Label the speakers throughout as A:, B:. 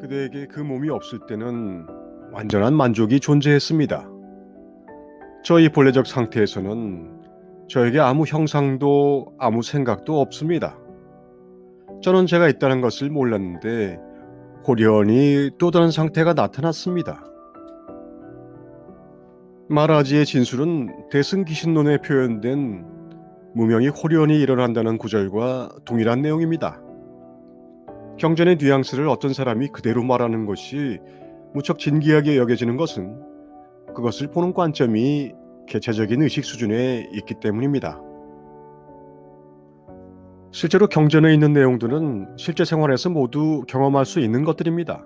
A: 그대에게 그 몸이 없을 때는 완전한 만족이 존재했습니다. 저희 본래적 상태에서는 저에게 아무 형상도 아무 생각도 없습니다. 저는 제가 있다는 것을 몰랐는데 호련히 또 다른 상태가 나타났습니다. 마라지의 진술은 대승기신론에 표현된 무명이 호련히 일어난다는 구절과 동일한 내용입니다. 경전의 뉘앙스를 어떤 사람이 그대로 말하는 것이 무척 진기하게 여겨지는 것은 그것을 보는 관점이 개체적인 의식 수준에 있기 때문입니다. 실제로 경전에 있는 내용들은 실제 생활에서 모두 경험할 수 있는 것들입니다.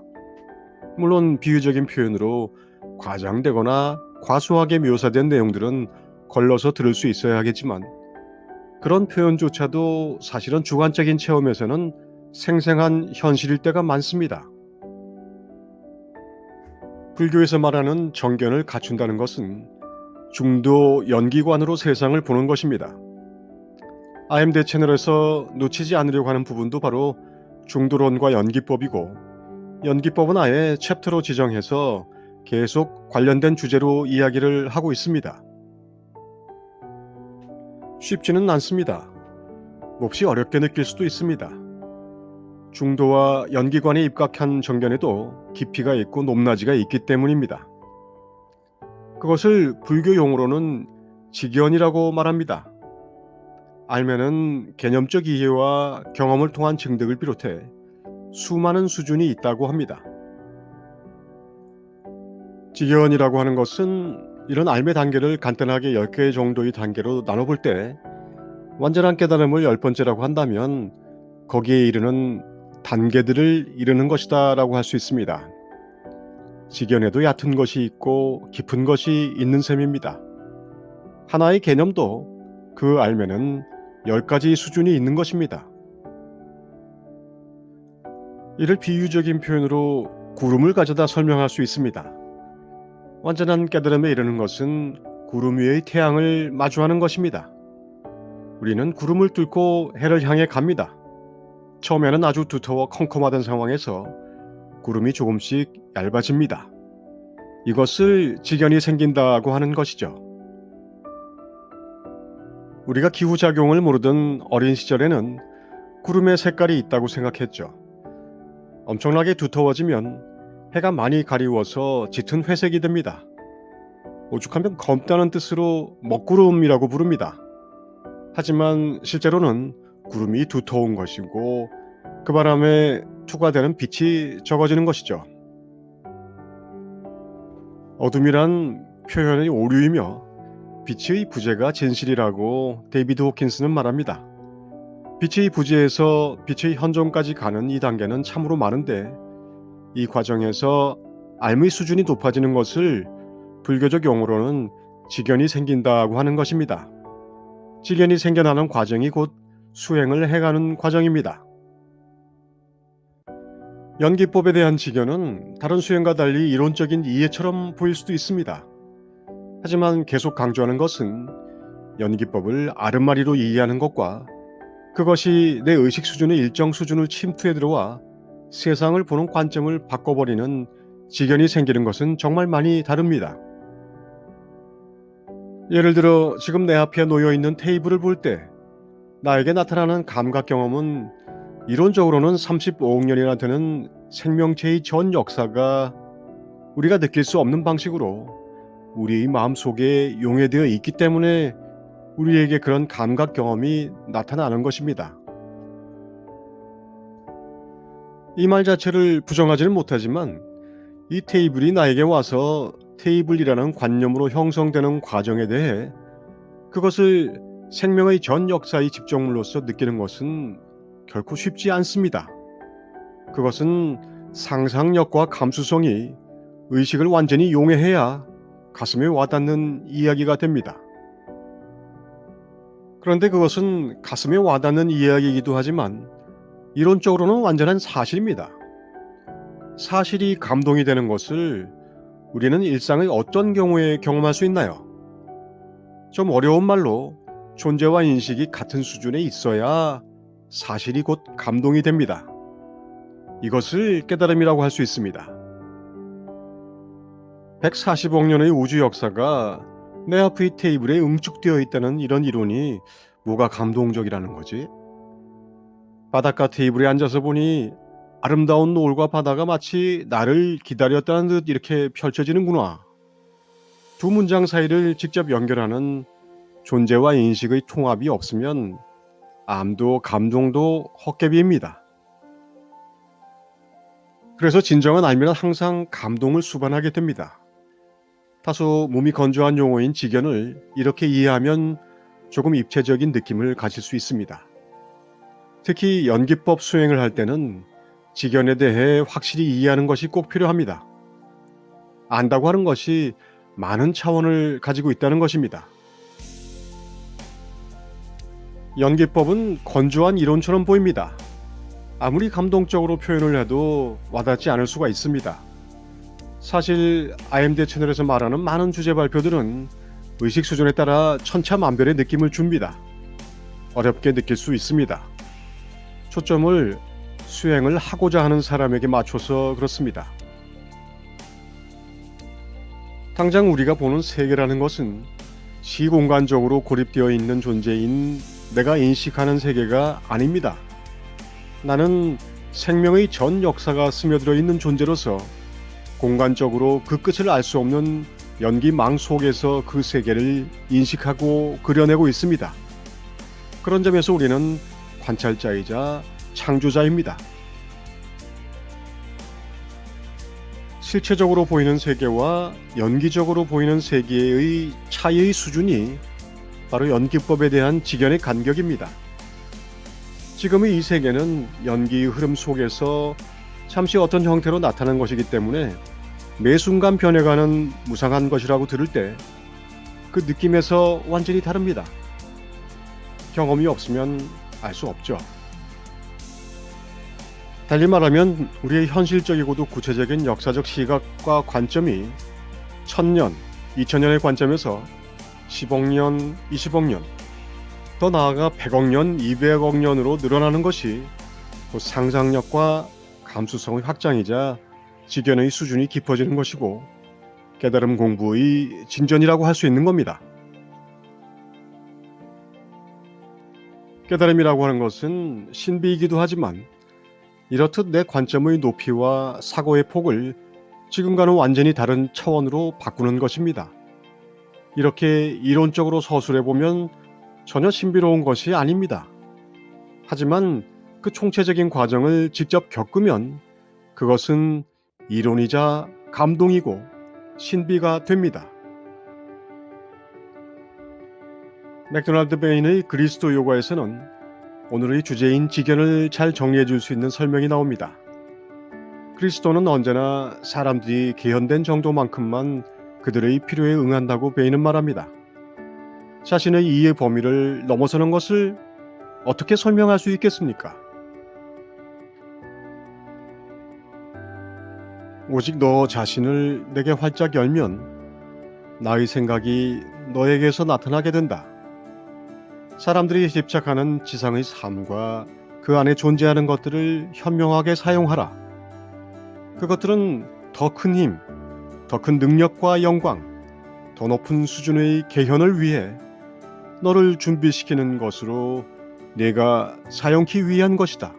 A: 물론 비유적인 표현으로 과장되거나 과소하게 묘사된 내용들은 걸러서 들을 수 있어야 하겠지만 그런 표현조차도 사실은 주관적인 체험에서는 생생한 현실일 때가 많습니다. 불교에서 말하는 정견을 갖춘다는 것은 중도 연기관으로 세상을 보는 것입니다. IMD 채널에서 놓치지 않으려고 하는 부분도 바로 중도론과 연기법이고, 연기법은 아예 챕터로 지정해서 계속 관련된 주제로 이야기를 하고 있습니다. 쉽지는 않습니다. 몹시 어렵게 느낄 수도 있습니다. 중도와 연기관에 입각한 정견에도 깊이가 있고 높낮이가 있기 때문입니다. 그것을 불교 용어로는 직견이라고 말합니다. 알면은 개념적 이해와 경험을 통한 증득을 비롯해 수많은 수준이 있다고 합니다. 직견이라고 하는 것은 이런 알매 단계를 간단하게 10개 정도의 단계로 나눠볼 때 완전한 깨달음을 10번째라고 한다면 거기에 이르는 단계들을 이르는 것이다 라고 할 수 있습니다. 직견에도 얕은 것이 있고 깊은 것이 있는 셈입니다. 하나의 개념도 그 알면은 10가지 수준이 있는 것입니다. 이를 비유적인 표현으로 구름을 가져다 설명할 수 있습니다. 완전한 깨달음에 이르는 것은 구름 위의 태양을 마주하는 것입니다. 우리는 구름을 뚫고 해를 향해 갑니다. 처음에는 아주 두터워 컴컴하던 상황에서 구름이 조금씩 얇아집니다. 이것을 직견이 생긴다고 하는 것이죠. 우리가 기후작용을 모르던 어린 시절에는 구름의 색깔이 있다고 생각했죠. 엄청나게 두터워지면 해가 많이 가리워서 짙은 회색이 됩니다. 오죽하면 검다는 뜻으로 먹구름이라고 부릅니다. 하지만 실제로는 구름이 두터운 것이고 그 바람에 투과되는 빛이 적어지는 것이죠. 어둠이란 표현의 오류이며 빛의 부재가 진실이라고 데이비드 호킨스는 말합니다. 빛의 부재에서 빛의 현존까지 가는 이 단계는 참으로 많은데 이 과정에서 알의 수준이 높아지는 것을 불교적 용어로는 직견이 생긴다고 하는 것입니다. 직견이 생겨나는 과정이 곧 수행을 해가는 과정입니다. 연기법에 대한 직견은 다른 수행과 달리 이론적인 이해처럼 보일 수도 있습니다. 하지만 계속 강조하는 것은 연기법을 아름마리로 이해하는 것과 그것이 내 의식 수준의 일정 수준을 침투해 들어와 세상을 보는 관점을 바꿔버리는 직견이 생기는 것은 정말 많이 다릅니다. 예를 들어 지금 내 앞에 놓여있는 테이블을 볼 때 나에게 나타나는 감각 경험은 이론적으로는 35억 년이나 되는 생명체의 전 역사가 우리가 느낄 수 없는 방식으로 우리의 마음속에 용해되어 있기 때문에 우리에게 그런 감각 경험이 나타나는 것입니다. 이 말 자체를 부정하지는 못하지만 이 테이블이 나에게 와서 테이블이라는 관념으로 형성되는 과정에 대해 그것을 생명의 전 역사의 집적물로서 느끼는 것은 결코 쉽지 않습니다. 그것은 상상력과 감수성이 의식을 완전히 용해해야 가슴에 와닿는 이야기가 됩니다. 그런데 그것은 가슴에 와닿는 이야기이기도 하지만 이론적으로는 완전한 사실입니다. 사실이 감동이 되는 것을 우리는 일상의 어떤 경우에 경험할 수 있나요? 좀 어려운 말로 존재와 인식이 같은 수준에 있어야 사실이 곧 감동이 됩니다. 이것을 깨달음이라고 할 수 있습니다. 140억 년의 우주 역사가 내 앞의 테이블에 응축되어 있다는 이런 이론이 뭐가 감동적이라는 거지? 바닷가 테이블에 앉아서 보니 아름다운 노을과 바다가 마치 나를 기다렸다는 듯 이렇게 펼쳐지는구나. 두 문장 사이를 직접 연결하는 존재와 인식의 통합이 없으면 암도 감동도 헛개비입니다. 그래서 진정한 알미는 항상 감동을 수반하게 됩니다. 다소 몸이 건조한 용어인 직연을 이렇게 이해하면 조금 입체적인 느낌을 가질 수 있습니다. 특히 연기법 수행을 할 때는 직연에 대해 확실히 이해하는 것이 꼭 필요합니다. 안다고 하는 것이 많은 차원을 가지고 있다는 것입니다. 연기법은 건조한 이론처럼 보입니다. 아무리 감동적으로 표현을 해도 와닿지 않을 수가 있습니다. 사실 IMD 채널에서 말하는 많은 주제 발표들은 의식 수준에 따라 천차만별의 느낌을 줍니다. 어렵게 느낄 수 있습니다. 초점을 수행을 하고자 하는 사람에게 맞춰서 그렇습니다. 당장 우리가 보는 세계라는 것은 시공간적으로 고립되어 있는 존재인 내가 인식하는 세계가 아닙니다. 나는 생명의 전 역사가 스며들어 있는 존재로서 공간적으로 그 끝을 알 수 없는 연기망 속에서 그 세계를 인식하고 그려내고 있습니다. 그런 점에서 우리는 관찰자이자 창조자입니다. 실체적으로 보이는 세계와 연기적으로 보이는 세계의 차이의 수준이 바로 연기법에 대한 직연의 간격입니다. 지금의 이 세계는 연기의 흐름 속에서 잠시 어떤 형태로 나타나는 것이기 때문에 매 순간 변해가는 무상한 것이라고 들을 때 그 느낌에서 완전히 다릅니다. 경험이 없으면 알 수 없죠. 달리 말하면 우리의 현실적이고도 구체적인 역사적 시각과 관점이 1000년, 2000년의 관점에서 10억 년, 20억 년, 더 나아가 100억 년, 200억 년으로 늘어나는 것이 곧 상상력과 감수성의 확장이자 직연의 수준이 깊어지는 것이고 깨달음 공부의 진전이라고 할 수 있는 겁니다. 깨달음이라고 하는 것은 신비이기도 하지만 이렇듯 내 관점의 높이와 사고의 폭을 지금과는 완전히 다른 차원으로 바꾸는 것입니다. 이렇게 이론적으로 서술해보면 전혀 신비로운 것이 아닙니다. 하지만 그 총체적인 과정을 직접 겪으면 그것은 이론이자 감동이고 신비가 됩니다. 맥도날드 베인의 그리스도 요가에서는 오늘의 주제인 직연을 잘 정리해 줄 수 있는 설명이 나옵니다. 그리스도는 언제나 사람들이 개헌된 정도만큼만 그들의 필요에 응한다고 베인은 말합니다. 자신의 이해 범위를 넘어서는 것을 어떻게 설명할 수 있겠습니까? 오직 너 자신을 내게 활짝 열면 나의 생각이 너에게서 나타나게 된다. 사람들이 집착하는 지상의 삶과 그 안에 존재하는 것들을 현명하게 사용하라. 그것들은 더 큰 힘, 더 큰 능력과 영광, 더 높은 수준의 개현을 위해 너를 준비시키는 것으로 네가 사용하기 위한 것이다.